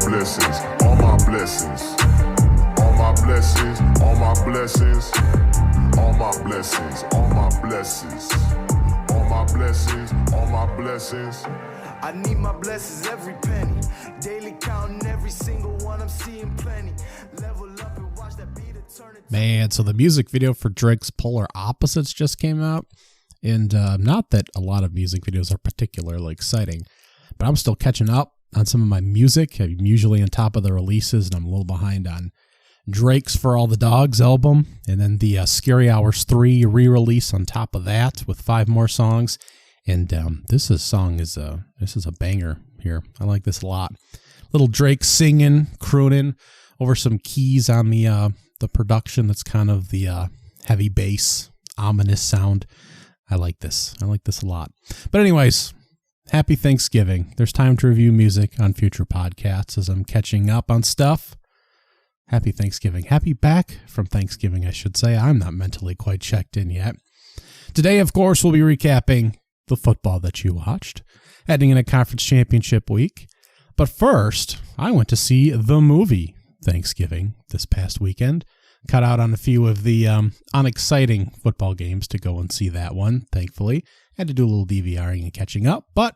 blessings, all my blessings, all my blessings, all my blessings, all my blessings, all my blessings, all my blessings, all my blessings. I need my blessings every penny, daily counting every single one, I'm seeing plenty. Level up and watch that beat eternity. Man, so the music video for Drake's Polar Opposites just came out. And not that a lot of music videos are particularly exciting, but I'm still catching up on some of my music. I'm usually on top of the releases, and I'm a little behind on Drake's For All the Dogs album, and then the Scary Hours 3 re-release on top of that with 5 more songs. And this is a banger here. I like this a lot. Little Drake singing, crooning over some keys on the production. That's kind of the heavy bass, ominous sound. I like this. I like this a lot. But anyways, happy Thanksgiving. There's time to review music on future podcasts as I'm catching up on stuff. Happy Thanksgiving. Happy back from Thanksgiving, I should say. I'm not mentally quite checked in yet. Today, of course, we'll be recapping the football that you watched, heading into conference championship week. But first, I went to see the movie Thanksgiving this past weekend. Cut out on a few of the unexciting football games to go and see that one, thankfully. Had to do a little DVRing and catching up, but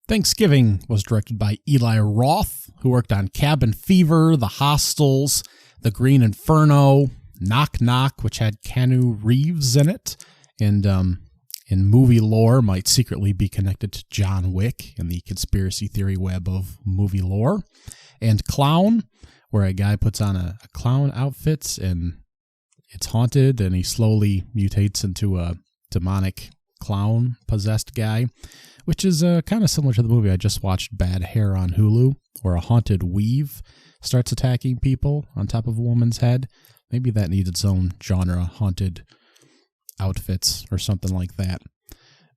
Thanksgiving was directed by Eli Roth, who worked on Cabin Fever, The Hostels, The Green Inferno, Knock Knock, which had Keanu Reeves in it, and in movie lore might secretly be connected to John Wick in the conspiracy theory web of movie lore, and Clown, where a guy puts on a clown outfit and it's haunted and he slowly mutates into a demonic clown-possessed guy, which is kind of similar to the movie I just watched, Bad Hair, on Hulu, where a haunted weave starts attacking people on top of a woman's head. Maybe that needs its own genre, haunted outfits or something like that.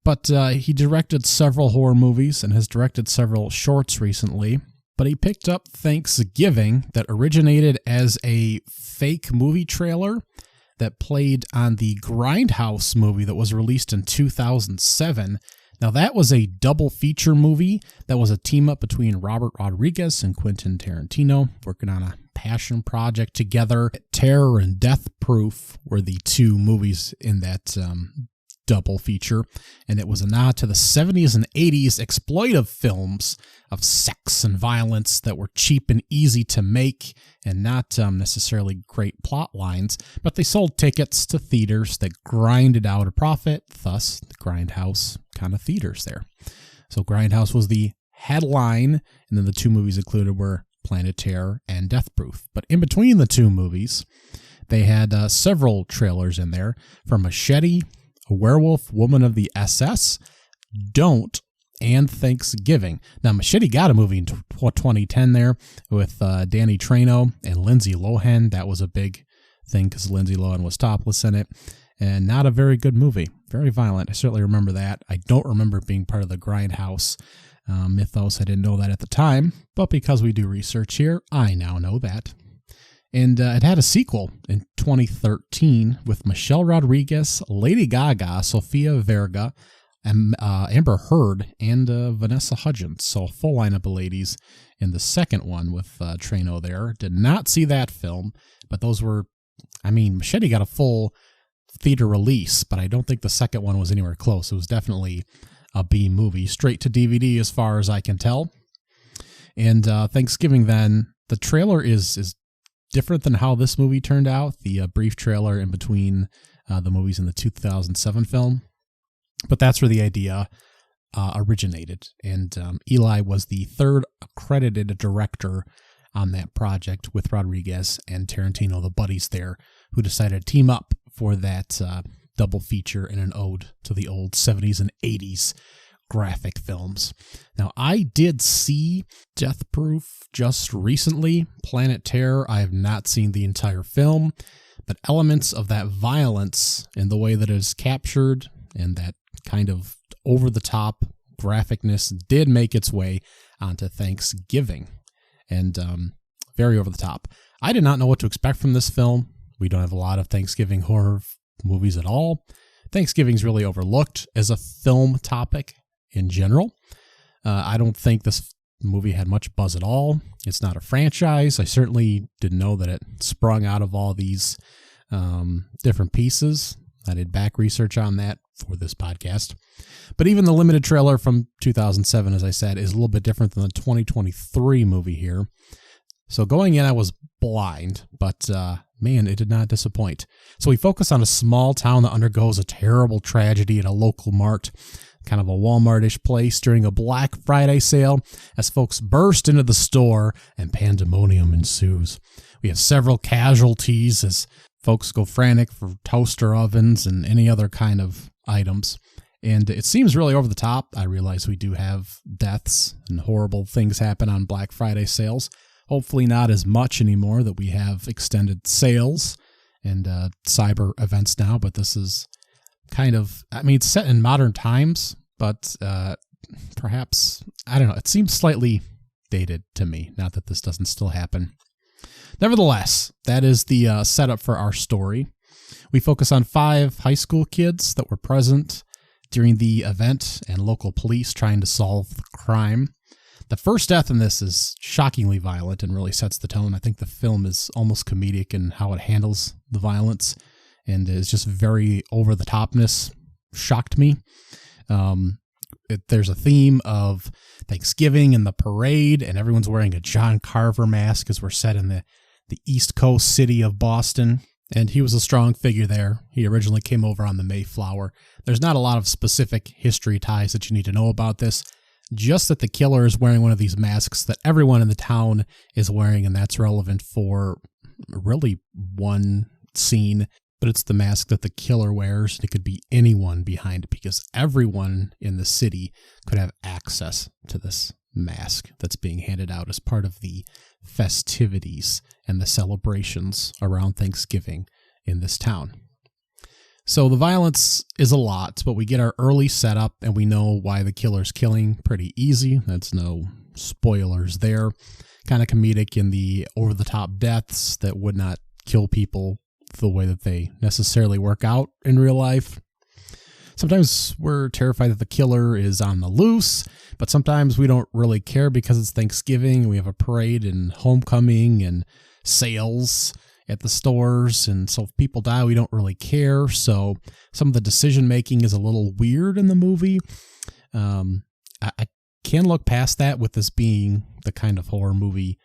But he directed several horror movies and has directed several shorts recently. But he picked up Thanksgiving that originated as a fake movie trailer that played on the Grindhouse movie that was released in 2007. Now, that was a double feature movie that was a team up between Robert Rodriguez and Quentin Tarantino, working on a passion project together. Terror and Death Proof were the two movies in that double feature, and it was a nod to the 70s and 80s exploitive films of sex and violence that were cheap and easy to make and not necessarily great plot lines, but they sold tickets to theaters that grinded out a profit, thus the Grindhouse kind of theaters there. So Grindhouse was the headline, and then the two movies included were Planet Terror and Death Proof. But in between the two movies, they had several trailers in there from Machete, A Werewolf, Woman of the SS, Don't, and Thanksgiving. Now, Machete got a movie in 2010 there with Danny Trejo and Lindsay Lohan. That was a big thing because Lindsay Lohan was topless in it. And not a very good movie. Very violent. I certainly remember that. I don't remember it being part of the Grindhouse mythos. I didn't know that at the time. But because we do research here, I now know that. And it had a sequel in 2013 with Michelle Rodriguez, Lady Gaga, Sofia Vergara, and Amber Heard, and Vanessa Hudgens. So a full lineup of ladies in the second one with Treno there. Did not see that film, but those were, Machete got a full theater release, but I don't think the second one was anywhere close. It was definitely a B movie, straight to DVD as far as I can tell. And Thanksgiving then, the trailer is different than how this movie turned out, the brief trailer in between the movies in the 2007 film. But that's where the idea originated. And Eli was the third accredited director on that project with Rodriguez and Tarantino, the buddies there, who decided to team up for that double feature in an ode to the old 70s and 80s graphic films. Now, I did see Death Proof just recently. Planet Terror, I have not seen the entire film, but elements of that violence and the way that it is captured and that kind of over-the-top graphicness did make its way onto Thanksgiving, and very over-the-top. I did not know what to expect from this film. We don't have a lot of Thanksgiving horror movies at all. Thanksgiving's really overlooked as a film topic in general. I don't think this the movie had much buzz at all. It's not a franchise. I certainly didn't know that it sprung out of all these different pieces. I did back research on that for this podcast. But even the limited trailer from 2007, as I said, is a little bit different than the 2023 movie here. So going in, I was blind, but man, it did not disappoint. So we focus on a small town that undergoes a terrible tragedy at a local mart, kind of a Walmart-ish place, during a Black Friday sale as folks burst into the store and pandemonium ensues. We have several casualties as folks go frantic for toaster ovens and any other kind of items. And it seems really over the top. I realize we do have deaths and horrible things happen on Black Friday sales. Hopefully not as much anymore that we have extended sales and cyber events now, but this is kind of, I mean, it's set in modern times, but perhaps, I don't know, it seems slightly dated to me. Not that this doesn't still happen. Nevertheless, that is the setup for our story. We focus on 5 high school kids that were present during the event and local police trying to solve the crime. The first death in this is shockingly violent and really sets the tone. I think the film is almost comedic in how it handles the violence and is just very over-the-topness. Shocked me. There's a theme of Thanksgiving and the parade, and everyone's wearing a John Carver mask as we're set in the East Coast city of Boston. And he was a strong figure there. He originally came over on the Mayflower. There's not a lot of specific history ties that you need to know about this. Just that the killer is wearing one of these masks that everyone in the town is wearing, and that's relevant for really one scene. But it's the mask that the killer wears. It could be anyone behind it because everyone in the city could have access to this mask that's being handed out as part of the festivities and the celebrations around Thanksgiving in this town. So the violence is a lot, but we get our early setup and we know why the killer's killing pretty easy. That's no spoilers there. Kind of comedic in the over-the-top deaths that would not kill people the way that they necessarily work out in real life. Sometimes we're terrified that the killer is on the loose, but sometimes we don't really care because it's Thanksgiving. We have a parade and homecoming and sales at the stores, and so if people die, we don't really care. So some of the decision making is a little weird in the movie. I can look past that with this being the kind of horror movie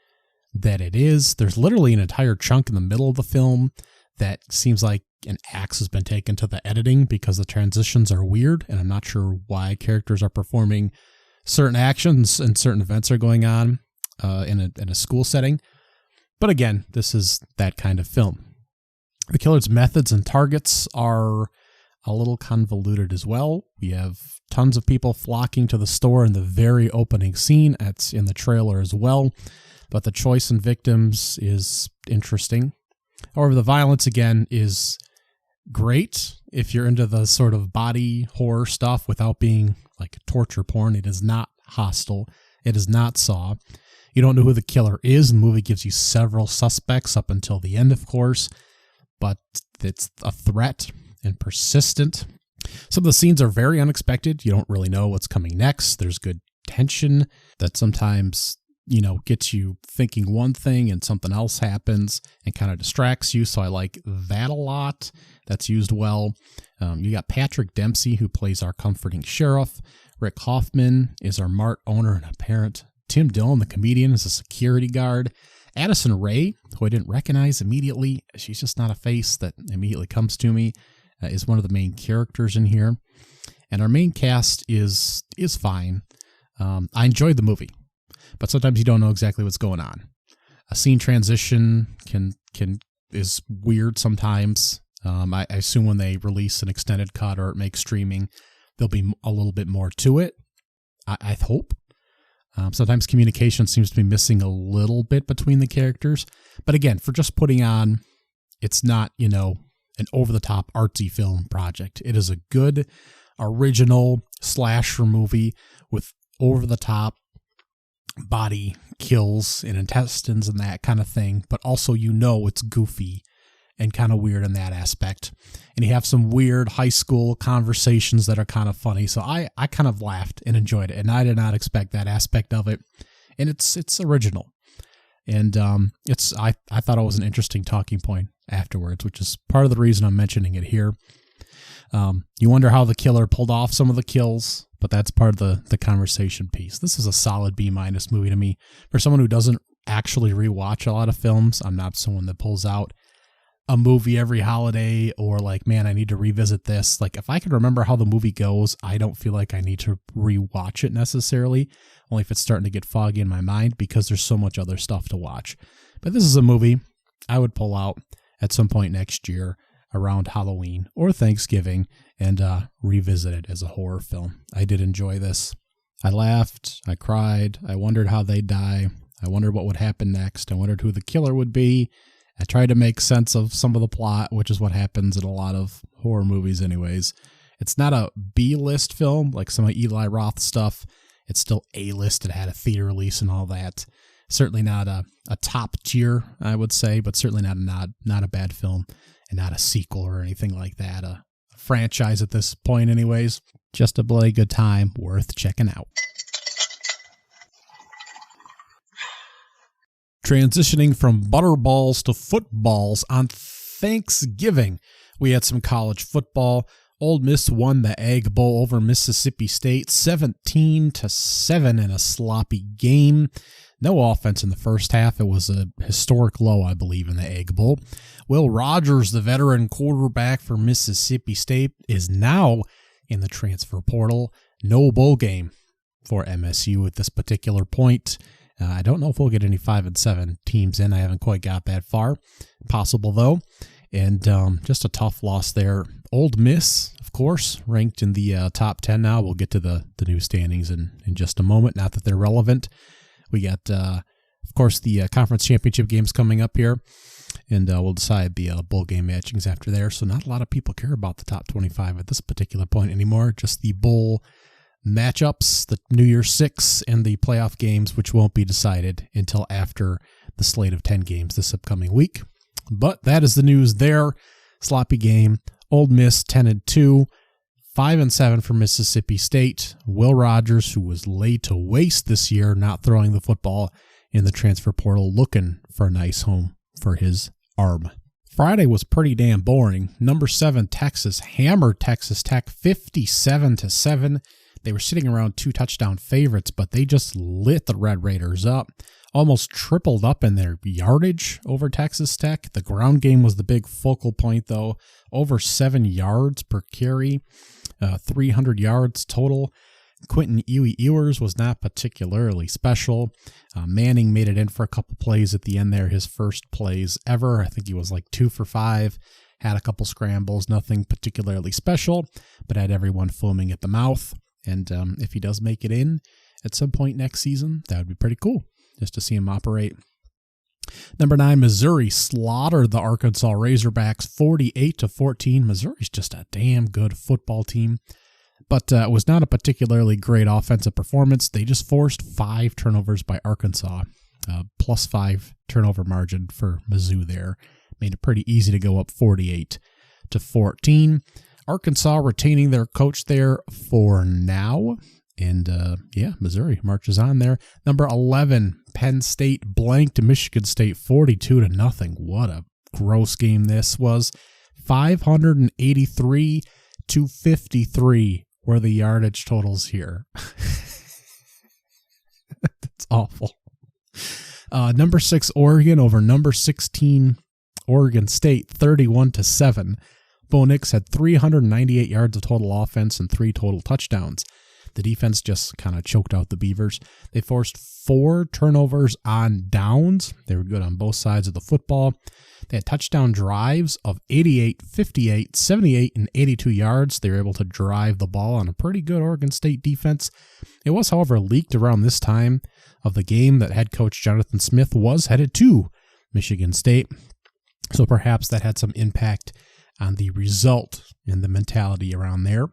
that it is. There's literally an entire chunk in the middle of the film that seems like an axe has been taken to the editing because the transitions are weird, and I'm not sure why characters are performing certain actions and certain events are going on in a school setting. But again, this is that kind of film. The killer's methods and targets are a little convoluted as well. We have tons of people flocking to the store in the very opening scene. That's in the trailer as well. But the choice in victims is interesting. However, the violence, again, is great if you're into the sort of body horror stuff without being like torture porn. It is not Hostel. It is not Saw. You don't know who the killer is. The movie gives you several suspects up until the end, of course, but it's a threat and persistent. Some of the scenes are very unexpected. You don't really know what's coming next. There's good tension that sometimes, gets you thinking one thing and something else happens and kind of distracts you. So I like that a lot. That's used well. You got Patrick Dempsey, who plays our comforting sheriff. Rick Hoffman is our mart owner and a parent. Tim Dillon, the comedian, is a security guard. Addison Rae, who I didn't recognize immediately, she's just not a face that immediately comes to me, is one of the main characters in here. And our main cast is fine. I enjoyed the movie, but sometimes you don't know exactly what's going on. A scene transition is weird sometimes. I assume when they release an extended cut or it makes streaming, there'll be a little bit more to it. I hope. Sometimes communication seems to be missing a little bit between the characters. But again, for just putting on, it's not, an over-the-top artsy film project. It is a good, original slasher movie with over-the-top body kills and intestines and that kind of thing. But also, it's goofy and kind of weird in that aspect. And you have some weird high school conversations that are kind of funny. So I kind of laughed and enjoyed it. And I did not expect that aspect of it. and it's original. And I thought it was an interesting talking point afterwards, which is part of the reason I'm mentioning it here. You wonder how the killer pulled off some of the kills, but that's part of the conversation piece. This is a solid B- movie to me. For someone who doesn't actually rewatch a lot of films, I'm not someone that pulls out a movie every holiday or like, man, I need to revisit this. Like, if I can remember how the movie goes, I don't feel like I need to rewatch it necessarily, only if it's starting to get foggy in my mind because there's so much other stuff to watch. But this is a movie I would pull out at some point next year around Halloween or Thanksgiving and revisit it as a horror film. I did enjoy this. I laughed, I cried, I wondered how they'd die, I wondered what would happen next, I wondered who the killer would be. I tried to make sense of some of the plot, which is what happens in a lot of horror movies anyways. It's not a B-list film like some of Eli Roth's stuff. It's still A-list. It had a theater release and all that. Certainly not a top tier, I would say, but certainly not a bad film and not a sequel or anything like that. A franchise at this point anyways. Just a bloody good time worth checking out. Transitioning from butterballs to footballs on Thanksgiving, we had some college football. Ole Miss won the Egg Bowl over Mississippi State 17-7 in a sloppy game. No offense in the first half. It was a historic low, I believe, in the Egg Bowl. Will Rogers, the veteran quarterback for Mississippi State, is now in the transfer portal. No bowl game for MSU at this particular point. I don't know if we'll get any 5-7 teams in. I haven't quite got that far. Possible, though. And just a tough loss there. Ole Miss, of course, ranked in the top 10 now. We'll get to the new standings in just a moment. Not that they're relevant. We got, of course, the conference championship games coming up here. And we'll decide the bowl game matchings after there. So not a lot of people care about the top 25 at this particular point anymore. Just the bowl matchups, the New Year's Six, and the playoff games, which won't be decided until after the slate of 10 games this upcoming week. But that is the news there. Sloppy game. Ole Miss 10-2, 5-7 for Mississippi State. Will Rogers, who was laid to waste this year, not throwing the football in the transfer portal, looking for a nice home for his arm. Friday was pretty damn boring. Number 7 Texas hammered Texas Tech 57-7. They were sitting around 2 touchdown favorites, but they just lit the Red Raiders up. Almost tripled up in their yardage over Texas Tech. The ground game was the big focal point, though. Over 7 yards per carry, 300 yards total. Quentin Ewers was not particularly special. Manning made it in for a couple plays at the end there, his first plays ever. I think he was like 2 for 5. Had a couple scrambles, nothing particularly special, but had everyone foaming at the mouth. And if he does make it in at some point next season, that would be pretty cool, just to see him operate. Number 9, Missouri slaughtered the Arkansas Razorbacks 48-14. Missouri's just a damn good football team, but it was not a particularly great offensive performance. They just forced 5 turnovers by Arkansas, plus 5 turnover margin for Mizzou there. Made it pretty easy to go up 48-14. Arkansas retaining their coach there for now. And, Missouri marches on there. Number 11, Penn State blanked Michigan State 42-0. What a gross game this was. 583-53 were the yardage totals here. That's awful. Number 6, Oregon over number 16, Oregon State, 31-7. Bo Nix had 398 yards of total offense and 3 total touchdowns. The defense just kind of choked out the Beavers. They forced 4 turnovers on downs. They were good on both sides of the football. They had touchdown drives of 88, 58, 78, and 82 yards. They were able to drive the ball on a pretty good Oregon State defense. It was, however, leaked around this time of the game that head coach Jonathan Smith was headed to Michigan State. So perhaps that had some impact on the result and the mentality around there.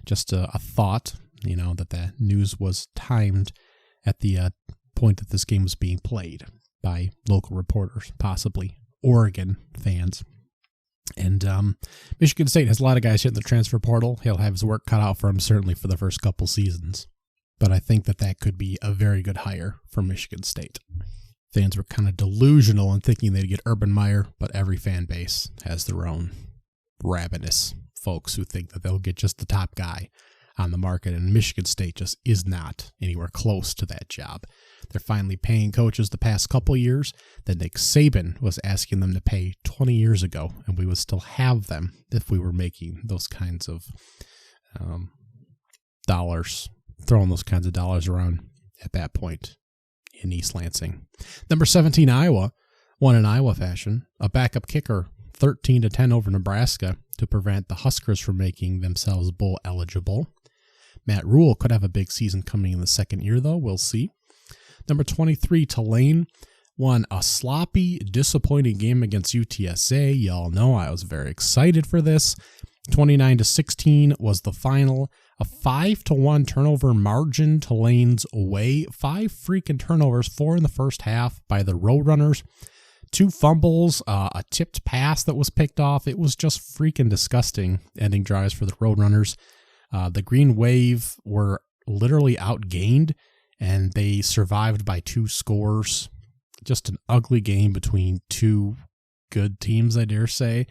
Just a thought, that the news was timed at the point that this game was being played by local reporters, possibly Oregon fans. And Michigan State has a lot of guys hitting the transfer portal. He'll have his work cut out for him, certainly for the first couple seasons. but I think that could be a very good hire for Michigan State. Fans were kind of delusional in thinking they'd get Urban Meyer, but every fan base has their own ravenous folks who think that they'll get just the top guy on the market, and Michigan State just is not anywhere close to that job. They're finally paying coaches the past couple years that Nick Saban was asking them to pay 20 years ago, and we would still have them if we were making those kinds of dollars, throwing those kinds of dollars around at that point in East Lansing. Number 17, Iowa, won in Iowa fashion. A backup kicker, 13-10 over Nebraska to prevent the Huskers from making themselves bowl eligible. Matt Rule could have a big season coming in the second year, though. We'll see. Number 23, Tulane won a sloppy, disappointing game against UTSA. Y'all know I was very excited for this. 29-16 was the final. A 5-1 turnover margin Tulane's way. 5 freaking turnovers, 4 in the first half by the Roadrunners. 2 fumbles, a tipped pass that was picked off. It was just freaking disgusting ending drives for the Roadrunners. The Green Wave were literally outgained, and they survived by 2 scores. Just an ugly game between 2 good teams, I dare say.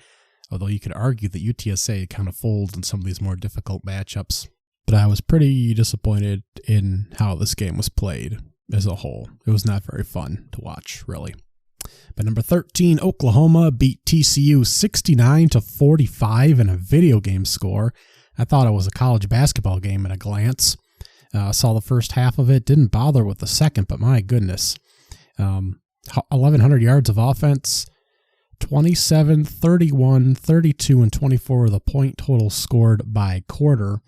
Although you could argue that UTSA kind of folds in some of these more difficult matchups. But I was pretty disappointed in how this game was played as a whole. It was not very fun to watch, really. But number 13, Oklahoma beat TCU 69-45 in a video game score. I thought it was a college basketball game at a glance. Saw the first half of it, didn't bother with the second, but my goodness. 1,100 yards of offense, 27, 31, 32, and 24 were the point total scored by quarter.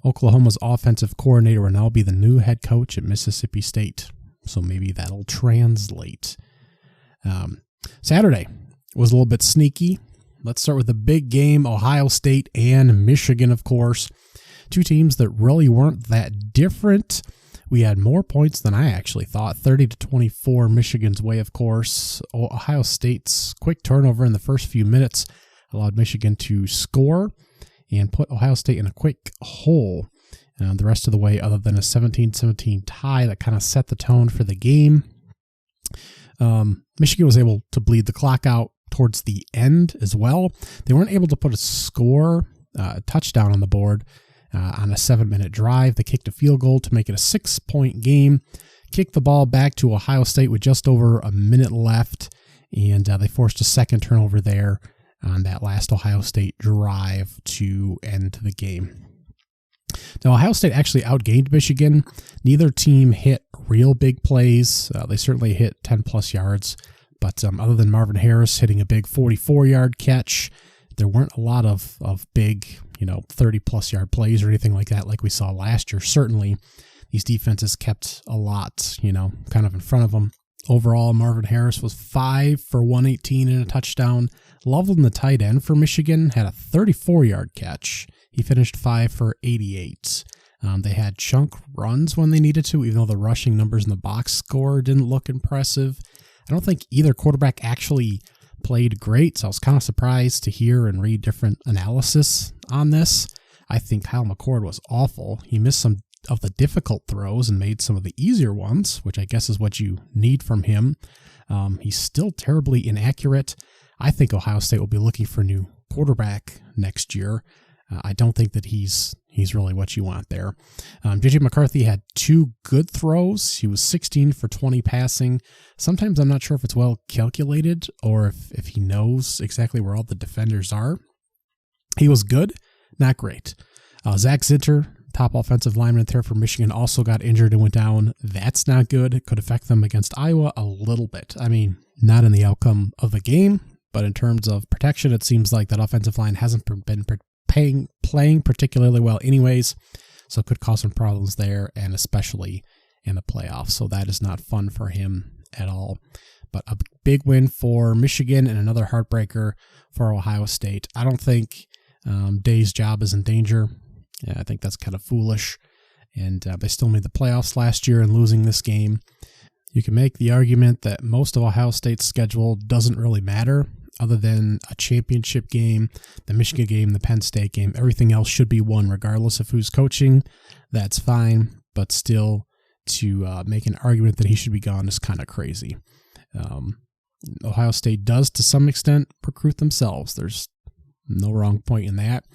Oklahoma's offensive coordinator will now be the new head coach at Mississippi State, so maybe that'll translate. Saturday was a little bit sneaky. Let's start with the big game, Ohio State and Michigan, of course. 2 teams that really weren't that different. We had more points than I actually thought, 30-24 Michigan's way, of course. Ohio State's quick turnover in the first few minutes allowed Michigan to score and put Ohio State in a quick hole the rest of the way, other than a 17-17 tie that kind of set the tone for the game. Michigan was able to bleed the clock out towards the end as well. They weren't able to put a touchdown on the board on a 7-minute drive. They kicked a field goal to make it a 6-point game, kicked the ball back to Ohio State with just over a minute left, and they forced a second turnover there on that last Ohio State drive to end the game. Now, Ohio State actually outgained Michigan. Neither team hit real big plays. They certainly hit 10-plus yards, but other than Marvin Harris hitting a big 44-yard catch, there weren't a lot of big, 30-plus yard plays or anything like that like we saw last year. Certainly, these defenses kept a lot, kind of in front of them. Overall, Marvin Harris was 5 for 118 and a touchdown. Loveland, the tight end for Michigan, had a 34-yard catch. He finished 5 for 88. They had chunk runs when they needed to, even though the rushing numbers in the box score didn't look impressive. I don't think either quarterback actually played great, so I was kind of surprised to hear and read different analysis on this. I think Kyle McCord was awful. He missed some of the difficult throws and made some of the easier ones, which I guess is what you need from him. He's still terribly inaccurate. I think Ohio State will be looking for a new quarterback next year. I don't think that he's really what you want there. J.J. McCarthy had 2 good throws. He was 16 for 20 passing. Sometimes I'm not sure if it's well calculated or if he knows exactly where all the defenders are. He was good, not great. Zach Zinter, top offensive lineman there for Michigan, also got injured and went down. That's not good. It could affect them against Iowa a little bit. I mean, not in the outcome of the game, but in terms of protection, it seems like that offensive line hasn't been playing particularly well anyways, so it could cause some problems there, and especially in the playoffs. So that is not fun for him at all. But a big win for Michigan and another heartbreaker for Ohio State. I don't think Day's job is in danger. Yeah, I think that's kind of foolish. And they still made the playoffs last year, and losing this game, you can make the argument that most of Ohio State's schedule doesn't really matter. Other than a championship game, the Michigan game, the Penn State game, everything else should be won regardless of who's coaching. That's fine. but still to make an argument that he should be gone is kind of crazy. Ohio State does, to some extent, recruit themselves. There's no wrong point in that,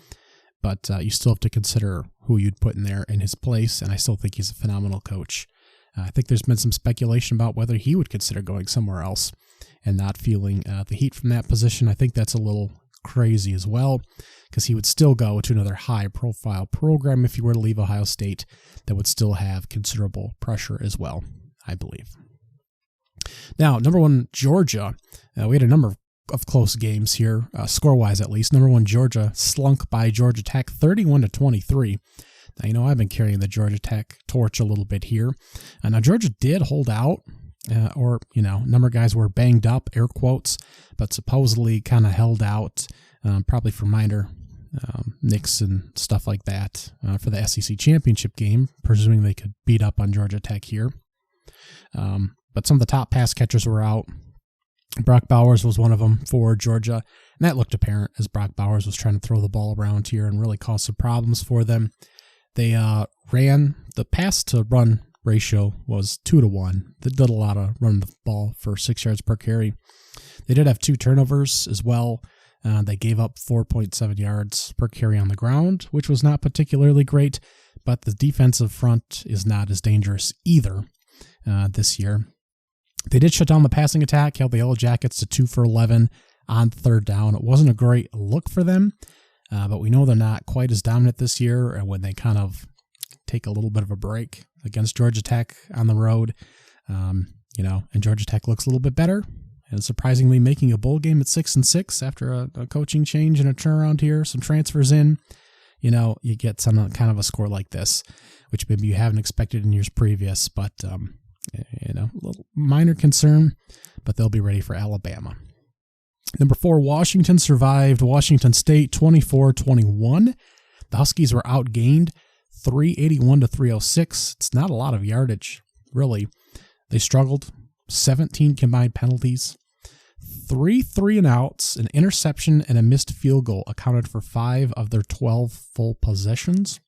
but you still have to consider who you'd put in there in his place, and I still think he's a phenomenal coach. I think there's been some speculation about whether he would consider going somewhere else and not feeling the heat from that position. I think that's a little crazy as well, because he would still go to another high-profile program if he were to leave Ohio State that would still have considerable pressure as well, I believe. Now, number 1, Georgia. We had a number of close games here, score-wise at least. Number 1, Georgia slunk by Georgia Tech 31-23. Now, I've been carrying the Georgia Tech torch a little bit here. Now, Georgia did hold out, a number of guys were banged up, air quotes, but supposedly kind of held out, probably for minor nicks and stuff like that for the SEC championship game, presuming they could beat up on Georgia Tech here. But some of the top pass catchers were out. Brock Bowers was one of them for Georgia, and that looked apparent as Brock Bowers was trying to throw the ball around here and really cause some problems for them. They ran, the pass-to-run ratio was 2-1. They did a lot of running the ball for 6 yards per carry. They did have 2 turnovers as well. They gave up 4.7 yards per carry on the ground, which was not particularly great, but the defensive front is not as dangerous either this year. They did shut down the passing attack, held the Yellow Jackets to 2 for 11 on 3rd down. It wasn't a great look for them, but we know they're not quite as dominant this year, and when they kind of take a little bit of a break against Georgia Tech on the road, and Georgia Tech looks a little bit better, and surprisingly making a bowl game at 6-6 after a coaching change and a turnaround here, some transfers in, you get some kind of a score like this, which maybe you haven't expected in years previous, but a little minor concern, but they'll be ready for Alabama. Number 4, Washington survived Washington State 24-21. The Huskies were outgained 381-306. It's not a lot of yardage, really. They struggled. 17 combined penalties. 3 3-and-outs, an interception, and a missed field goal accounted for 5 of their 12 full possessions.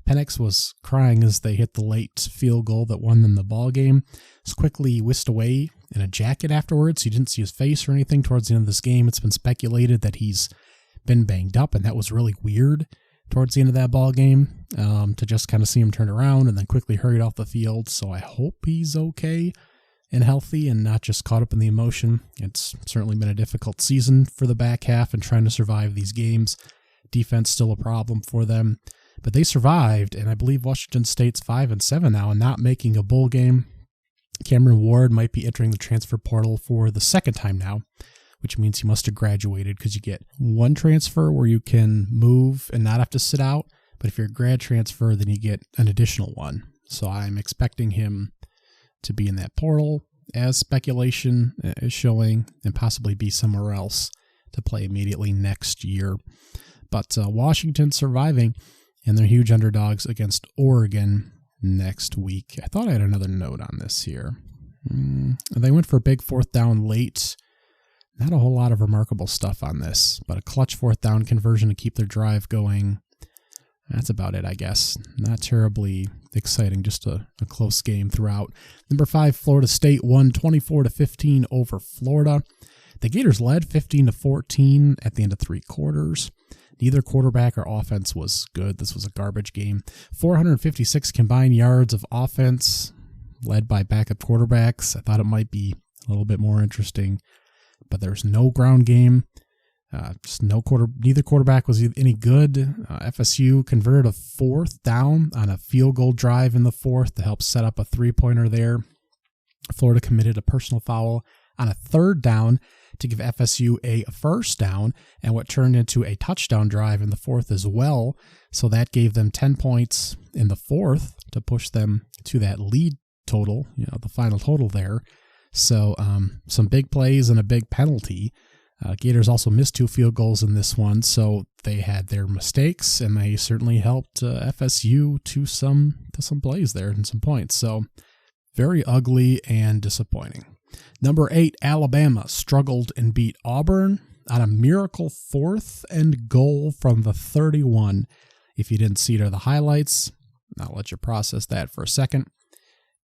Penix was crying as they hit the late field goal that won them the ball game. Was quickly whisked away in a jacket afterwards. You didn't see his face or anything towards the end of this game. It's been speculated that he's been banged up, and that was really weird towards the end of that ball game, to just kind of see him turn around and then quickly hurried off the field. So I hope he's okay and healthy and not just caught up in the emotion. It's certainly been a difficult season for the back half and trying to survive these games. Defense still a problem for them. But they survived, and I believe Washington State's 5-7 now and not making a bowl game. Cameron Ward might be entering the transfer portal for the 2nd time now, which means he must have graduated, because you get 1 transfer where you can move and not have to sit out. But if you're a grad transfer, then you get an additional 1. So I'm expecting him to be in that portal, as speculation is showing, and possibly be somewhere else to play immediately next year. But Washington surviving, and they're huge underdogs against Oregon next week. I thought I had another note on this here. They went for a big 4th down late. Not a whole lot of remarkable stuff on this, but a clutch 4th down conversion to keep their drive going. That's about it, I guess. Not terribly exciting, just a close game throughout. Number 5, Florida State won 24-15 over Florida. The Gators led 15-14 at the end of 3 quarters. Neither quarterback or offense was good. This was a garbage game. 456 combined yards of offense, led by backup quarterbacks. I thought it might be a little bit more interesting, but there's no ground game. Neither quarterback was any good. FSU converted a 4th down on a field goal drive in the 4th to help set up a 3-pointer there. Florida committed a personal foul on a 3rd down to give FSU a 1st down, and what turned into a touchdown drive in the 4th as well. So that gave them 10 points in the 4th to push them to that lead total, the final total there. So some big plays and a big penalty. Gators also missed 2 field goals in this one, so they had their mistakes, and they certainly helped FSU to some plays there and some points. So very ugly and disappointing. Number 8, Alabama struggled and beat Auburn on a miracle 4th and goal from the 31. If you didn't see it or the highlights, I'll let you process that for a second.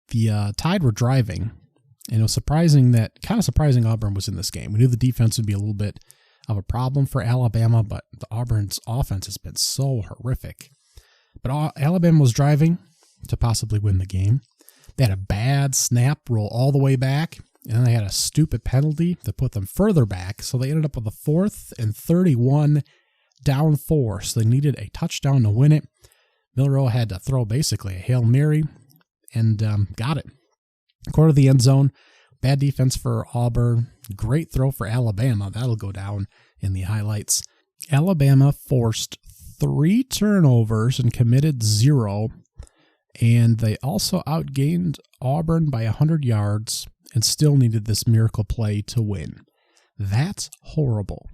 The Tide were driving, and it was kind of surprising Auburn was in this game. We knew the defense would be a little bit of a problem for Alabama, but the Auburn's offense has been so horrific. But Alabama was driving to possibly win the game. They had a bad snap roll all the way back, and then they had a stupid penalty that put them further back, so they ended up with a 4th and 31, down 4, so they needed a touchdown to win it. Milroe had to throw basically a Hail Mary, and got it. Quarter of the end zone. Bad defense for Auburn. Great throw for Alabama. That'll go down in the highlights. Alabama forced 3 turnovers and committed 0. And they also outgained Auburn by 100 yards and still needed this miracle play to win. That's horrible.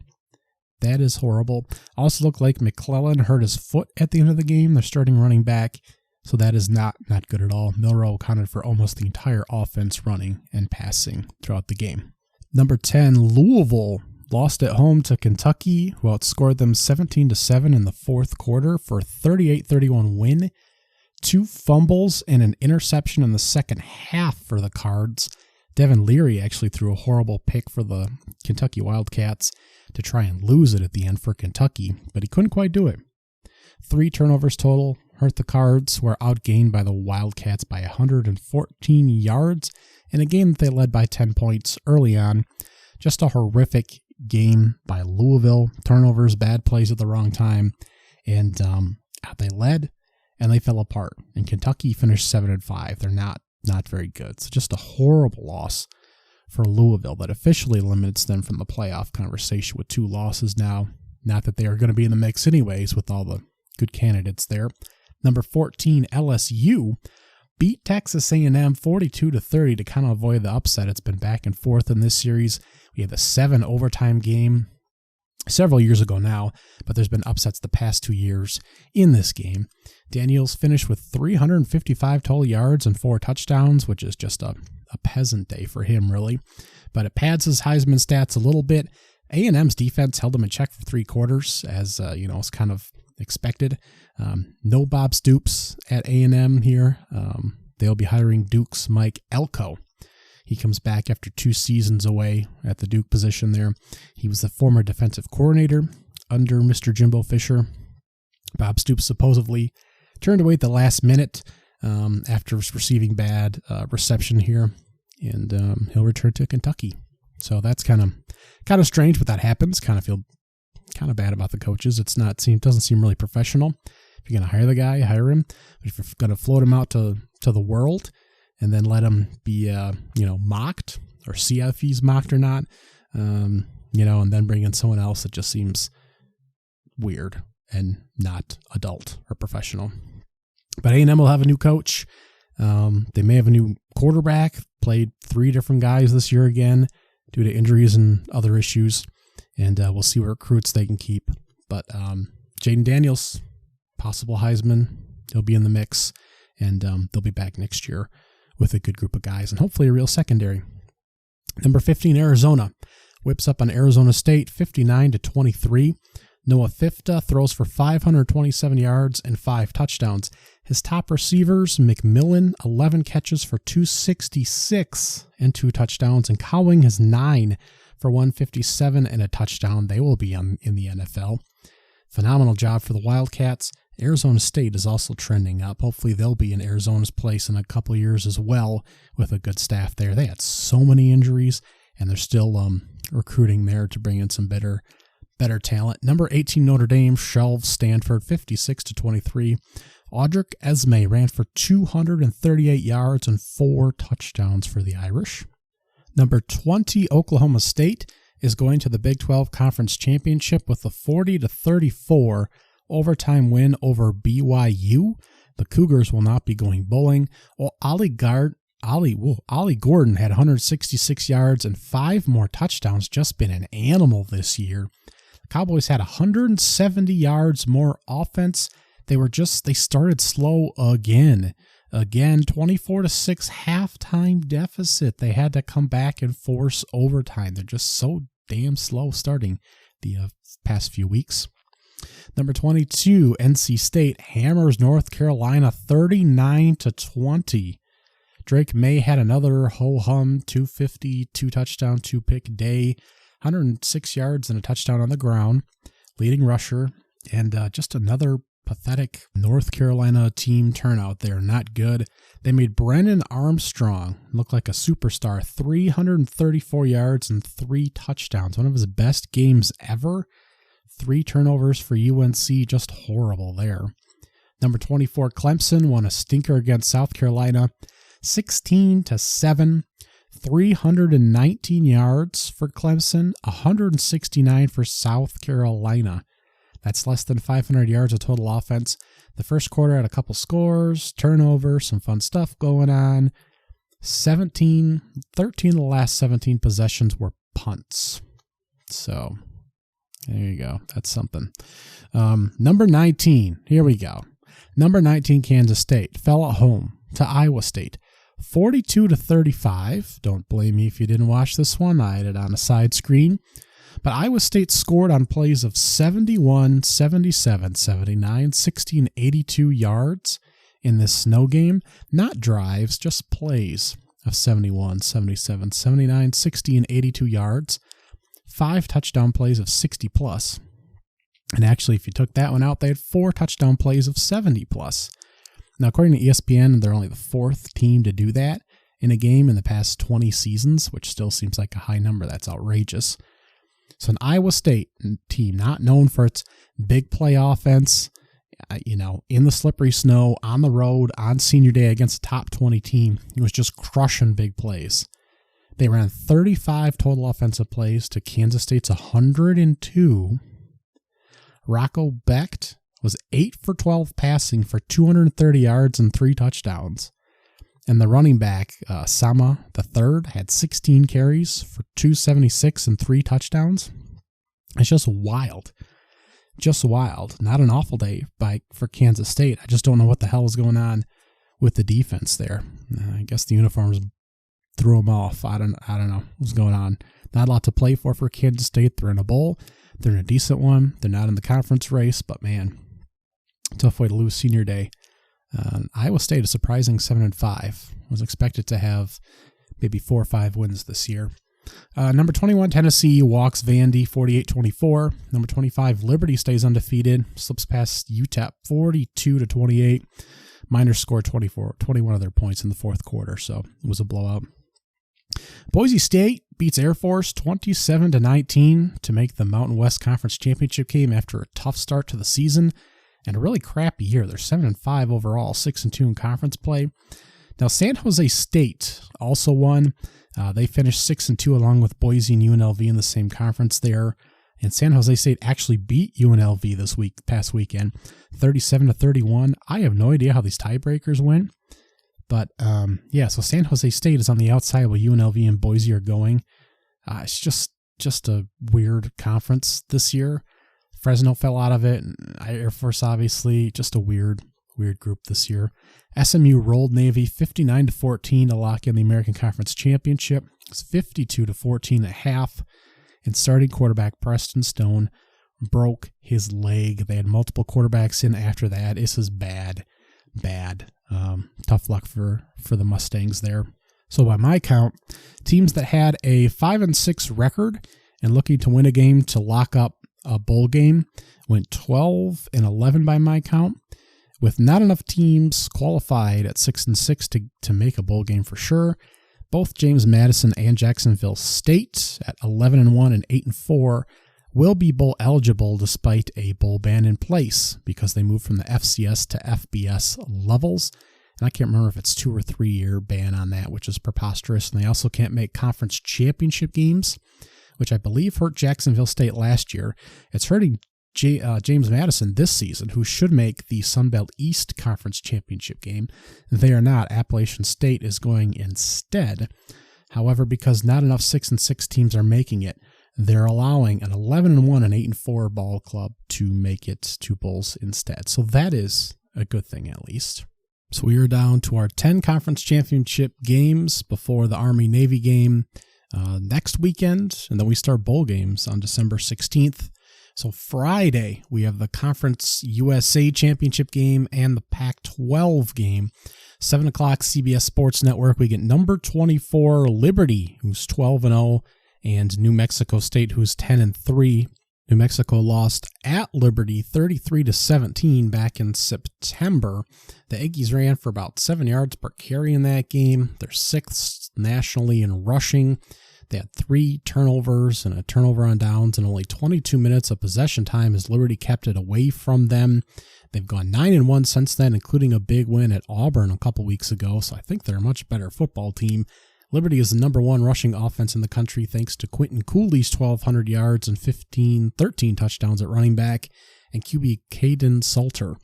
That is horrible. Also looked like McClellan hurt his foot at the end of the game. They're starting running back. So that is not good at all. Milroe accounted for almost the entire offense running and passing throughout the game. Number 10, Louisville lost at home to Kentucky, who outscored them 17-7 in the fourth quarter for a 38-31 win. 2 fumbles and an interception in the second half for the Cards. Devin Leary actually threw a horrible pick for the Kentucky Wildcats to try and lose it at the end for Kentucky, but he couldn't quite do it. 3 turnovers total. Hurt the Cards, who were outgained by the Wildcats by 114 yards in a game that they led by 10 points early on. Just a horrific game by Louisville. Turnovers, bad plays at the wrong time, and they led and they fell apart. And Kentucky finished 7-5. They're not very good. So just a horrible loss for Louisville that officially limits them from the playoff conversation with 2 losses now. Not that they are going to be in the mix anyways with all the good candidates there. Number 14, LSU beat Texas A&M 42-30 to kind of avoid the upset. It's been back and forth in this series. We had the 7 overtime game several years ago now, but there's been upsets the past 2 years in this game. Daniels finished with 355 total yards and 4 touchdowns, which is just a peasant day for him, really. But it pads his Heisman stats a little bit. A&M's defense held him in check for 3 quarters, as it's kind of expected. No Bob Stoops at A&M here. They'll be hiring Duke's Mike Elko. He comes back after 2 seasons away at the Duke position there. He was the former defensive coordinator under Mr. Jimbo Fisher. Bob Stoops supposedly turned away at the last minute after receiving bad reception here, and he'll return to Kentucky. So that's kind of strange, but that happens. Kind of feel kind of bad about the coaches. Doesn't seem really professional. If you're going to hire the guy, hire him. But if you're going to float him out to the world and then let him be, mocked or see if he's mocked or not, and then bring in someone else, it just seems weird and not adult or professional. But A&M will have a new coach. They may have a new quarterback. Played 3 different guys this year again due to injuries and other issues. And we'll see what recruits they can keep. But Jaden Daniels, possible Heisman, he'll be in the mix. And they'll be back next year with a good group of guys and hopefully a real secondary. Number 15, Arizona. Whips up on Arizona State, 59-23. Noah Fifta throws for 527 yards and 5 touchdowns. His top receivers, McMillan, 11 catches for 266 and 2 touchdowns. And Cowing has 9 for 157 and a touchdown. They will be in the NFL. Phenomenal job for the Wildcats. Arizona State is also trending up. Hopefully they'll be in Arizona's place in a couple years as well with a good staff there. They had so many injuries, and they're still recruiting there to bring in some better talent. Number 18, Notre Dame shelves Stanford 56-23. Audric Esme ran for 238 yards and 4 touchdowns for the Irish. Number 20, Oklahoma State is going to the Big 12 Conference Championship with a 40-34 overtime win over BYU. The Cougars will not be going bowling. Well, Ollie Gordon had 166 yards and 5 more touchdowns. Just been an animal this year. The Cowboys had 170 yards more offense. They started slow again. 24-6 halftime deficit. They had to come back and force overtime. They're just so damn slow starting the past few weeks. Number 22, NC State hammers North Carolina 39-20. Drake May had another ho-hum 250, 2-touchdown, 2-pick day, 106 yards and a touchdown on the ground, leading rusher, and just another pathetic North Carolina team turnout there. Not good. They made Brennan Armstrong look like a superstar, 334 yards and 3 touchdowns, one of his best games ever. 3 turnovers for UNC, just horrible there. Number 24, Clemson won a stinker against South Carolina, 16-7, 319 yards for Clemson, 169 for South Carolina. That's less than 500 yards of total offense. The first quarter had a couple scores, turnover, some fun stuff going on. 13 of the last 17 possessions were punts. So there you go. That's something. Number 19. Here we go. Number 19, Kansas State fell at home to Iowa State, 42-35. Don't blame me if you didn't watch this one. I had it on a side screen. But Iowa State scored on plays of 71, 77, 79, 16, 82 yards in this snow game. Not drives, just plays of 71, 77, 79, 60, and 82 yards. 5 touchdown plays of 60 plus. And actually, if you took that one out, they had 4 touchdown plays of 70 plus. Now, according to ESPN, they're only the 4th team to do that in a game in the past 20 seasons, which still seems like a high number. That's outrageous. So an Iowa State team not known for its big play offense, in the slippery snow, on the road, on senior day against a top 20 team, it was just crushing big plays. They ran 35 total offensive plays to Kansas State's 102. Rocco Becht was 8 for 12 passing for 230 yards and 3 touchdowns. And the running back, Sama III, had 16 carries for 276 and 3 touchdowns. It's just wild. Just wild. Not an awful day for Kansas State. I just don't know what the hell is going on with the defense there. I guess the uniforms threw them off. I don't know what's going on. Not a lot to play for Kansas State. They're in a bowl. They're in a decent one. They're not in the conference race, but man, tough way to lose senior day. Iowa State, a surprising 7-5, was expected to have maybe 4 or 5 wins this year. Number 21, Tennessee walks Vandy 48-24. Number 25, Liberty stays undefeated, slips past UTEP 42-28. Miners scored 21 of their points in the fourth quarter, so it was a blowout. Boise State beats Air Force 27-19 to make the Mountain West Conference Championship game after a tough start to the season and a really crappy year. They're 7-5 overall, 6-2 in conference play. Now, San Jose State also won. They finished 6-2 along with Boise and UNLV in the same conference there. And San Jose State actually beat UNLV past weekend, 37-31. I have no idea how these tiebreakers went. But, so San Jose State is on the outside while UNLV and Boise are going. It's just a weird conference this year. Fresno fell out of it. Air Force, obviously, just a weird group this year. SMU rolled Navy 59-14 to lock in the American Conference Championship. It's 52-14 at half. And starting quarterback Preston Stone broke his leg. They had multiple quarterbacks in after that. This is bad. Tough luck for the Mustangs there. So by my count, teams that had a 5-6 record and looking to win a game to lock up a bowl game went 12-11 by my count, with not enough teams qualified at 6-6 to make a bowl game for sure. Both James Madison and Jacksonville State at 11-1 and 8-4 will be bowl eligible despite a bowl ban in place because they moved from the FCS to FBS levels. And I can't remember if it's 2 or 3 year ban on that, which is preposterous. And they also can't make conference championship games, which I believe hurt Jacksonville State last year. It's hurting James Madison this season, who should make the Sunbelt East Conference Championship game. They are not. Appalachian State is going instead. However, because not enough 6-6 teams are making it, they're allowing an 11-1 and 8-4 ball club to make it to bowls instead. So that is a good thing, at least. So we are down to our 10 conference championship games before the Army-Navy game next weekend, and then we start bowl games on December 16th. So Friday, we have the Conference USA Championship game and the Pac-12 game. 7 o'clock CBS Sports Network, we get number 24 Liberty, who's 12-0, and New Mexico State, who's 10-3. New Mexico lost at Liberty 33-17 back in September. The Aggies ran for about 7 yards per carry in that game. They're 6th nationally in rushing. They had 3 turnovers and a turnover on downs and only 22 minutes of possession time as Liberty kept it away from them. They've gone 9-1 since then, including a big win at Auburn a couple weeks ago, so I think they're a much better football team. Liberty is the number 1 rushing offense in the country thanks to Quentin Cooley's 1,200 yards and 13 touchdowns at running back, and QB Caden Salter,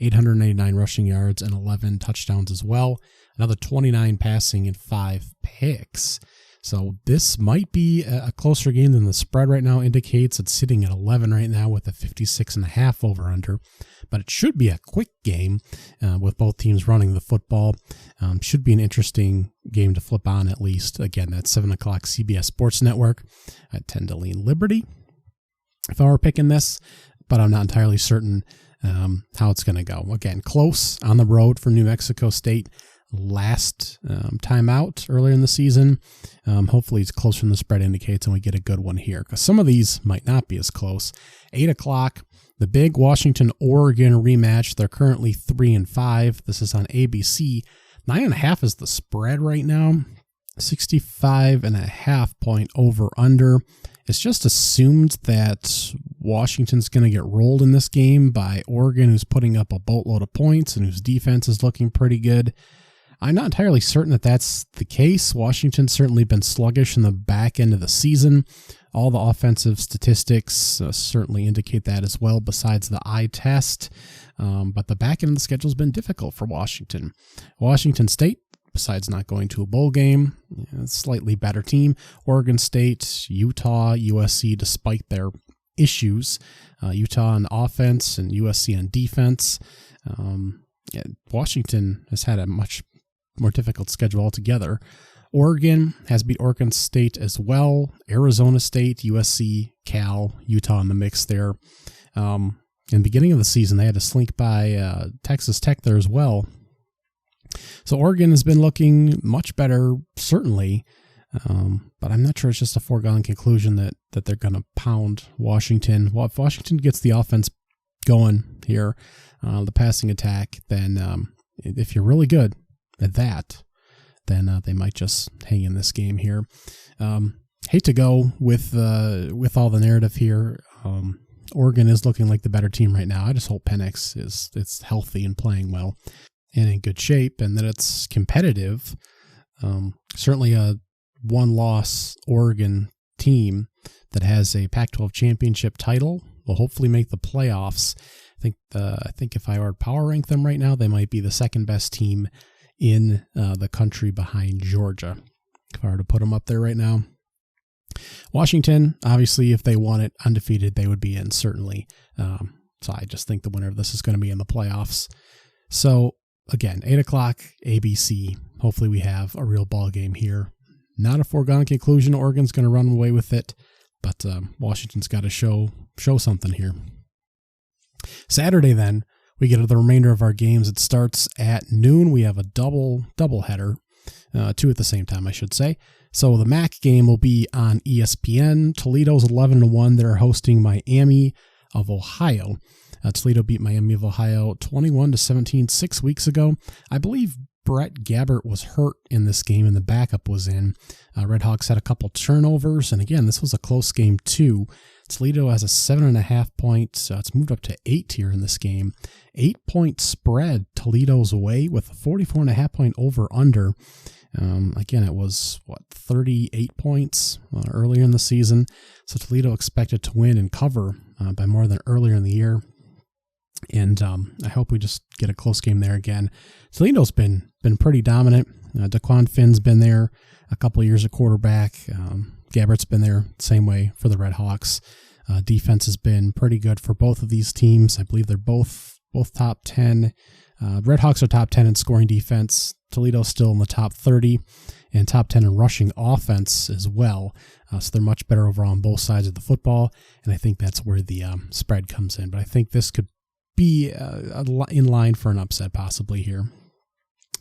899 rushing yards and 11 touchdowns as well. Another 29 passing and 5 picks. So this might be a closer game than the spread right now indicates. It's sitting at 11 right now with a 56.5 over-under. But it should be a quick game with both teams running the football. Should be an interesting game to flip on at least. Again, that's 7 o'clock CBS Sports Network. I tend to lean Liberty if I were picking this, but I'm not entirely certain how it's going to go. Again, close on the road for New Mexico State. Last time out earlier in the season. Hopefully it's closer than the spread indicates and we get a good one here because some of these might not be as close. 8 o'clock, the big Washington-Oregon rematch. They're currently 3-5. This is on ABC. 9.5 is the spread right now. 65.5 point over under. It's just assumed that Washington's going to get rolled in this game by Oregon, who's putting up a boatload of points and whose defense is looking pretty good. I'm not entirely certain that that's the case. Washington's certainly been sluggish in the back end of the season. All the offensive statistics certainly indicate that as well, besides the eye test. But the back end of the schedule has been difficult for Washington. Washington State, besides not going to a bowl game, slightly better team. Oregon State, Utah, USC, despite their issues. Utah on offense and USC on defense. Washington has had a much more difficult schedule altogether. Oregon has beat Oregon State as well. Arizona State, USC, Cal, Utah in the mix there. In the beginning of the season, they had to slink by Texas Tech there as well. So Oregon has been looking much better, certainly, but I'm not sure it's just a foregone conclusion that they're going to pound Washington. Well, if Washington gets the offense going here, the passing attack, then if you're really good at that, then they might just hang in this game here. Hate to go with all the narrative here. Oregon is looking like the better team right now. I just hope Penix is healthy and playing well and in good shape, and that it's competitive. Certainly a one-loss Oregon team that has a Pac-12 championship title will hopefully make the playoffs. I think if I were to power rank them right now, they might be the second best team in the country behind Georgia. If I were to put them up there right now. Washington, obviously, if they won it undefeated, they would be in, certainly. So I just think the winner of this is going to be in the playoffs. So, again, 8 o'clock, ABC. Hopefully we have a real ball game here. Not a foregone conclusion. Oregon's going to run away with it, but Washington's got to show something here. Saturday, then, we get to the remainder of our games. It starts at noon. We have a double header, 2 at the same time, I should say. So the MAC game will be on ESPN. Toledo's 11-1. They're hosting Miami of Ohio. Toledo beat Miami of Ohio 21-17 6 weeks ago. I believe Brett Gabbert was hurt in this game and the backup was in. Redhawks had a couple turnovers, and again, this was a close game too. Toledo has a 7.5 points. It's moved up to 8 here in this game. 8-point spread Toledo's way with a 44.5 point over-under. Again, it was, 38 points earlier in the season. So Toledo expected to win and cover by more than earlier in the year. And I hope we just get a close game there again. Toledo's been pretty dominant. Daquan Finn's been there a couple of years at quarterback. Gabbert's been there same way for the Redhawks. Defense has been pretty good for both of these teams. I believe they're both top 10 Redhawks are top 10 in scoring defense. Toledo's still in the top 30 and top 10 in rushing offense as well. So they're much better overall on both sides of the football, and I think that's where the spread comes in. But I think this could be in line for an upset possibly here.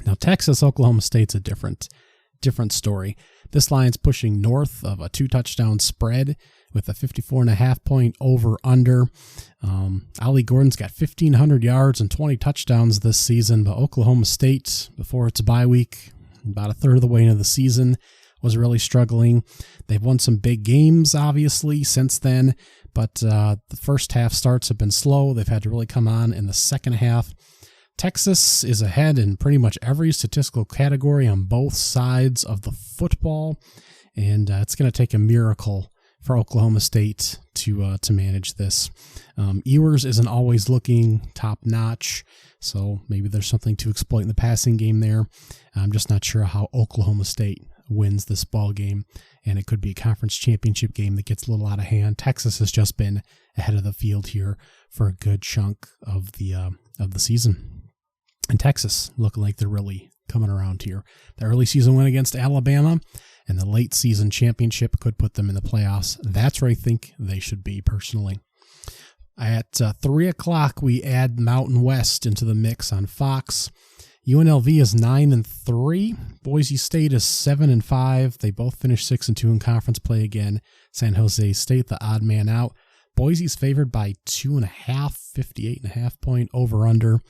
Now, Texas, Oklahoma State's a different story. This line's pushing north of a 2-touchdown spread with a 54.5 point over-under. Ollie Gordon's got 1,500 yards and 20 touchdowns this season, but Oklahoma State, before its bye week, about a third of the way into the season, was really struggling. They've won some big games, obviously, since then, but the first half starts have been slow. They've had to really come on in the second half. Texas is ahead in pretty much every statistical category on both sides of the football, and it's going to take a miracle for Oklahoma State to manage this. Ewers isn't always looking top-notch, so maybe there's something to exploit in the passing game there. I'm just not sure how Oklahoma State wins this ball game, and it could be a conference championship game that gets a little out of hand. Texas has just been ahead of the field here for a good chunk of the season. And Texas looking like they're really coming around here. The early season win against Alabama and the late season championship could put them in the playoffs. That's where I think they should be personally. At 3 o'clock, we add Mountain West into the mix on Fox. UNLV is 9-3. Boise State is 7-5. They both finished 6-2 in conference play again. San Jose State, the odd man out. Boise's favored by 2.5, 58.5 point over-under.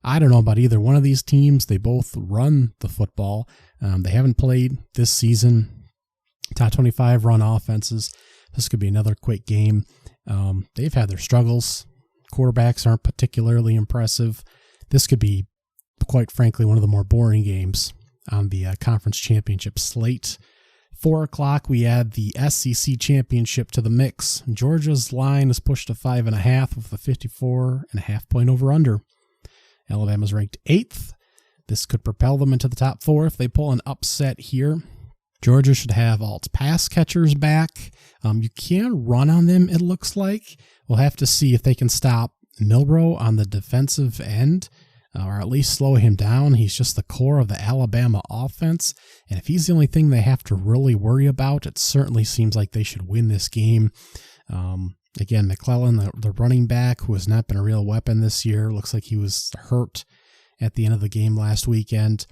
I don't know about either one of these teams. They both run the football. They haven't played this season. Top 25 run offenses. This could be another quick game. They've had their struggles. Quarterbacks aren't particularly impressive. This could be, quite frankly, one of the more boring games on the conference championship slate. 4 o'clock, we add the SEC championship to the mix. Georgia's line is pushed to 5.5 with a 54.5 point over-under. Alabama's ranked 8th. This could propel them into the top 4 if they pull an upset here. Georgia should have all its pass catchers back. You can run on them, it looks like. We'll have to see if they can stop Milroe on the defensive end, or at least slow him down. He's just the core of the Alabama offense, and if he's the only thing they have to really worry about, it certainly seems like they should win this game. Again, McClellan, the running back, who has not been a real weapon this year, looks like he was hurt at the end of the game last weekend.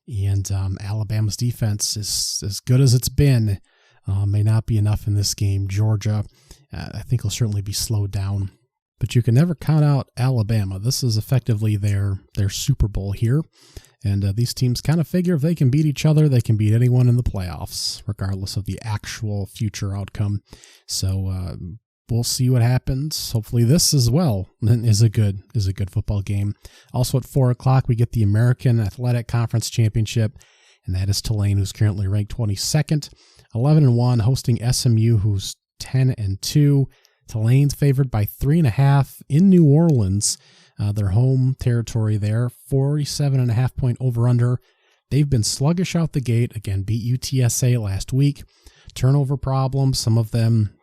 And Alabama's defense is as good as it's been. May not be enough in this game. Georgia, I think, will certainly be slowed down. But you can never count out Alabama. This is effectively their Super Bowl here. And these teams kind of figure if they can beat each other, they can beat anyone in the playoffs, regardless of the actual future outcome. So we'll see what happens. Hopefully this as well is a good football game. Also at 4 o'clock, we get the American Athletic Conference Championship, and that is Tulane, who's currently ranked 22nd, 11-1, hosting SMU, who's 10-2. Tulane's favored by 3.5 in New Orleans, their home territory there, 47.5 point over-under. They've been sluggish out the gate. Again, beat UTSA last week. Turnover problems, some of them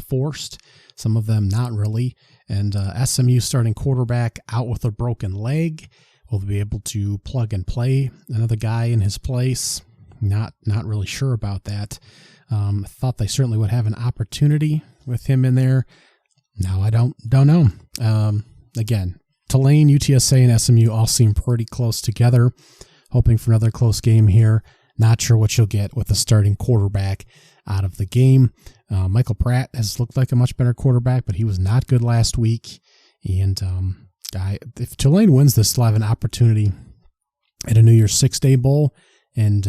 forced, some of them not really. And SMU starting quarterback out with a broken leg. Will they be able to plug and play another guy in his place? Not really sure about that. Thought they certainly would have an opportunity with him in there. No, I don't know. Again, Tulane, UTSA, and SMU all seem pretty close together. Hoping for another close game here. Not sure what you'll get with the starting quarterback out of the game. Michael Pratt has looked like a much better quarterback, but he was not good last week. And if Tulane wins this, they'll have an opportunity at a New Year's Six-Day Bowl. And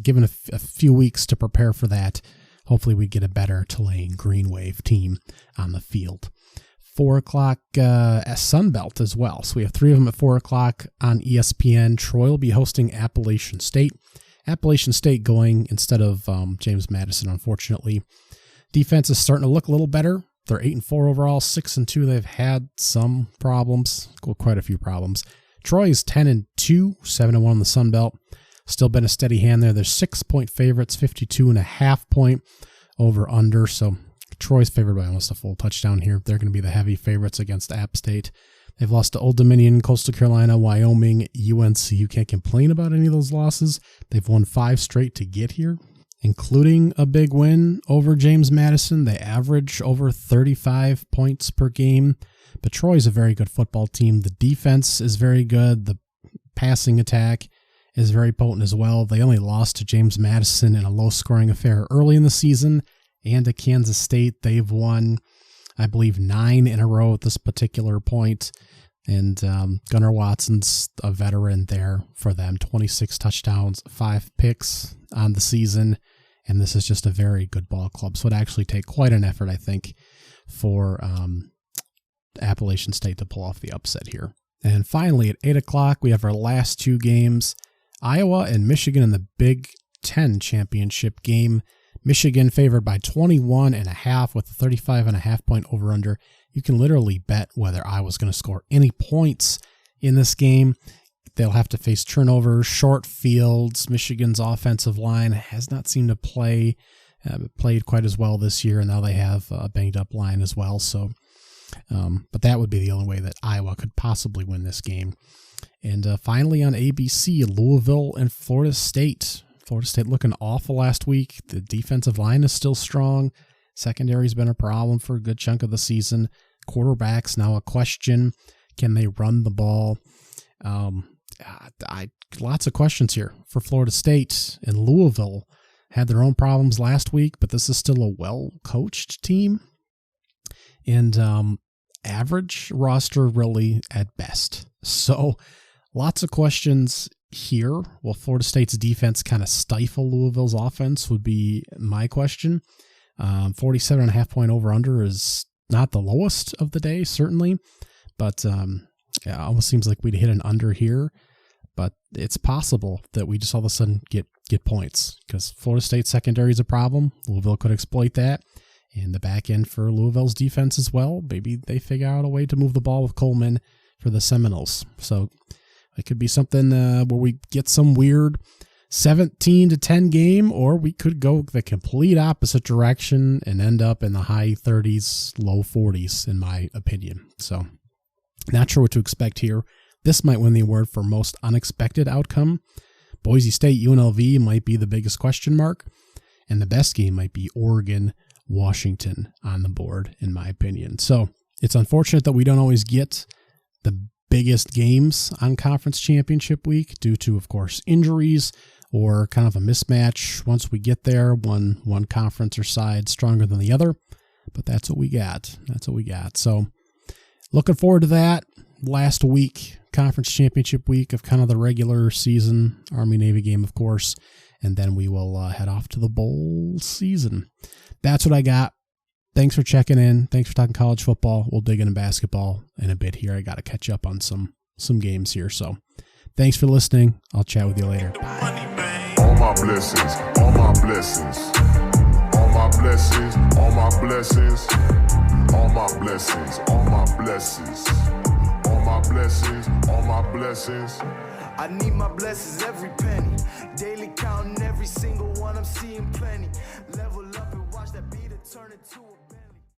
given a few weeks to prepare for that, hopefully we get a better Tulane Green Wave team on the field. 4 o'clock Sunbelt as well. So we have 3 of them at 4 o'clock on ESPN. Troy will be hosting Appalachian State. Appalachian State going instead of James Madison, unfortunately. Defense is starting to look a little better. They're 8-4 overall, 6-2. They've had some problems, quite a few problems. Troy is 10-2, 7-1 in the Sun Belt. Still been a steady hand there. They're 6-point favorites, 52.5 point over under. So Troy's favored by almost a full touchdown here. They're going to be the heavy favorites against App State. They've lost to Old Dominion, Coastal Carolina, Wyoming, UNC. You can't complain about any of those losses. They've won 5 straight to get here, including a big win over James Madison. They average over 35 points per game. But Troy's a very good football team. The defense is very good. The passing attack is very potent as well. They only lost to James Madison in a low-scoring affair early in the season, and to Kansas State. They've won, I believe, 9 in a row at this particular point. And Gunnar Watson's a veteran there for them. 26 touchdowns, 5 picks on the season. And this is just a very good ball club. So it'd actually take quite an effort, I think, for Appalachian State to pull off the upset here. And finally, at 8 o'clock, we have our last 2 games. Iowa and Michigan in the Big Ten championship game. Michigan favored by 21.5 with a 35.5 point over-under. You can literally bet whether Iowa's going to score any points in this game. They'll have to face turnovers, short fields. Michigan's offensive line has not seemed to played quite as well this year, and now they have a banged-up line as well. So, but that would be the only way that Iowa could possibly win this game. And finally on ABC, Louisville and Florida State. Florida State looking awful last week. The defensive line is still strong. Secondary's been a problem for a good chunk of the season. Quarterback's now a question. Can they run the ball? Lots of questions here for Florida State. And Louisville had their own problems last week, but this is still a well-coached team. And average roster really at best. So lots of questions here. Will Florida State's defense kind of stifle Louisville's offense would be my question. 47.5 point over-under is not the lowest of the day, certainly. But it almost seems like we'd hit an under here. But it's possible that we just all of a sudden get points because Florida State secondary is a problem. Louisville could exploit that. And the back end for Louisville's defense as well. Maybe they figure out a way to move the ball with Coleman for the Seminoles. So it could be something where we get some weird 17-10 game, or we could go the complete opposite direction and end up in the high 30s, low 40s, in my opinion. So not sure what to expect here. This might win the award for most unexpected outcome. Boise State, UNLV might be the biggest question mark. And the best game might be Oregon, Washington on the board, in my opinion. So it's unfortunate that we don't always get the biggest games on conference championship week due to, of course, injuries or kind of a mismatch. Once we get there, one conference or side stronger than the other. But that's what we got. So looking forward to that. Last week, conference championship week of kind of the regular season Army-Navy game, of course. And then we will head off to the bowl season. That's what I got. Thanks for checking in. Thanks for talking college football. We'll dig into basketball in a bit here. I got to catch up on some games here. So thanks for listening. I'll chat with you later. Bye. All my blessings, all my blessings, all my blessings, all my blessings, all my blessings, all my blessings, all my blessings, all my blessings. I need my blessings every penny. Daily counting every single one, I'm seeing plenty. Level up and watch that beat turn into a